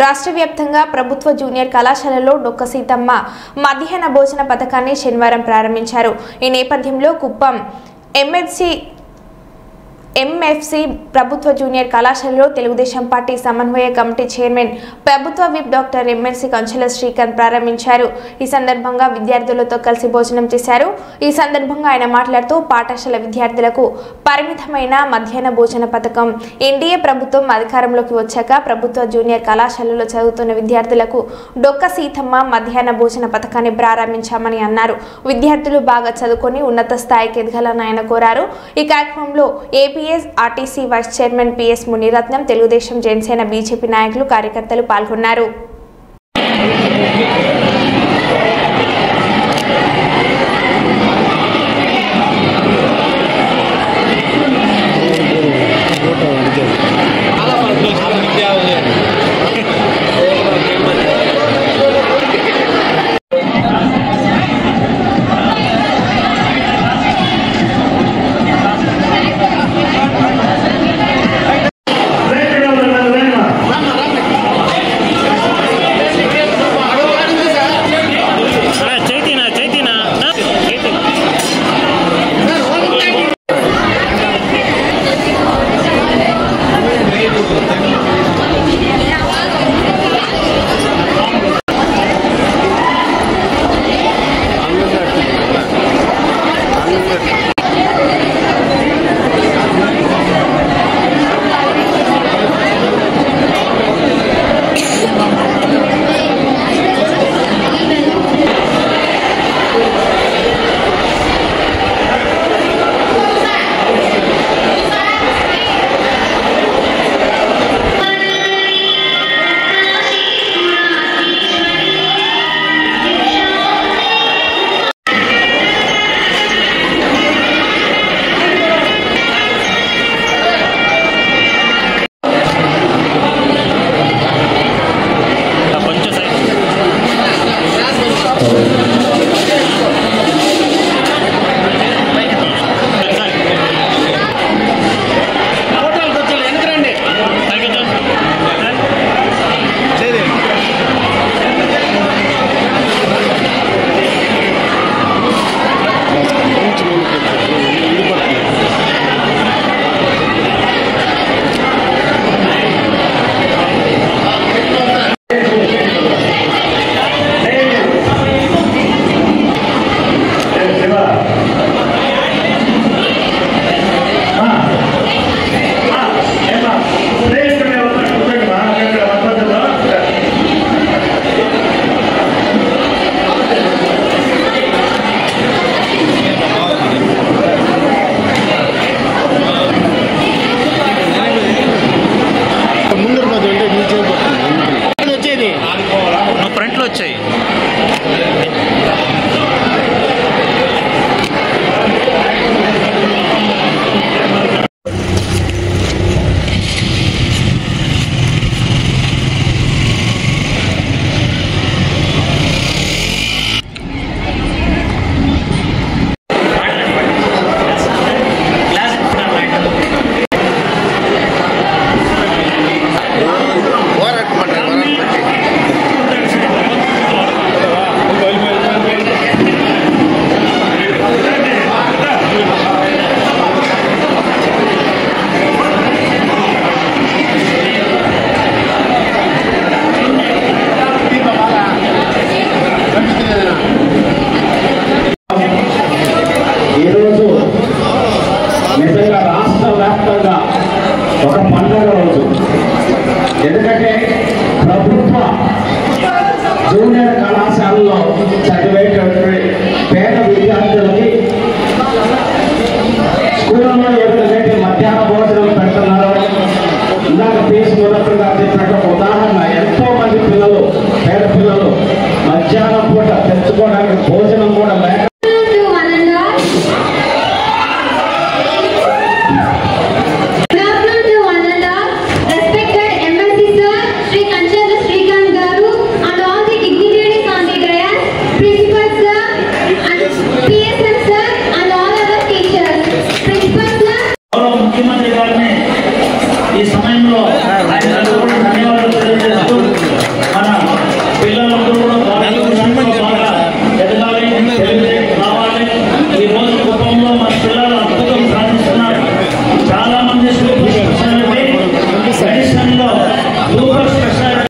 రాష్ట్ర వ్యాప్తంగా ప్రభుత్వ జూనియర్ కళాశాలలో డొక్క సీతమ్మ మధ్యాహ్న భోజన పథకాన్ని శనివారం ప్రారంభించారు. ఈ నేపథ్యంలో కుప్పం ఎంఎఫ్సి ప్రభుత్వ జూనియర్ కళాశాలలో తెలుగుదేశం పార్టీ సమన్వయ కమిటీ చైర్మన్ ప్రభుత్వ విప్ డాక్టర్ ఎంఎల్సి కంచెల శ్రీకాంత్ ప్రారంభించారు. ఈ సందర్భంగా విద్యార్థులతో కలిసి భోజనం చేశారు. ఈ సందర్భంగా ఆయన మాట్లాడుతూ పాఠశాల విద్యార్థులకు పరిమితమైన మధ్యాహ్న భోజన పథకం ఎన్డీఏ ప్రభుత్వం అధికారంలోకి వచ్చాక ప్రభుత్వ జూనియర్ కళాశాలలో చదువుతున్న విద్యార్థులకు డొక్క సీతమ్మ మధ్యాహ్న భోజన పథకాన్ని ప్రారంభించామని అన్నారు. విద్యార్థులు బాగా చదువుకొని ఉన్నత స్థాయికి ఎదగాలని ఆయన కోరారు. ఈ కార్యక్రమంలో AP RTC vice chairman PS Munirathnam, Telugu Desam, Janasena, BJP నాయకులు, కార్యకర్తలు పాల్గొన్నారు. ఎందుకంటే ప్రభుత్వ జూనియర్ కళాశాలలో చదివేటటువంటి పేద విద్యార్థులకి స్కూళ్ళలో ఎవరైతే మధ్యాహ్న భోజనం పెడుతున్నారో ఇందాక పీస్ మురళి గారు చెప్పినట్టు ఉదాహరణ ఎంతో మంది పిల్లలు పేద పిల్లలు మధ్యాహ్నం పూట తెచ్చుకోవడానికి భోజనం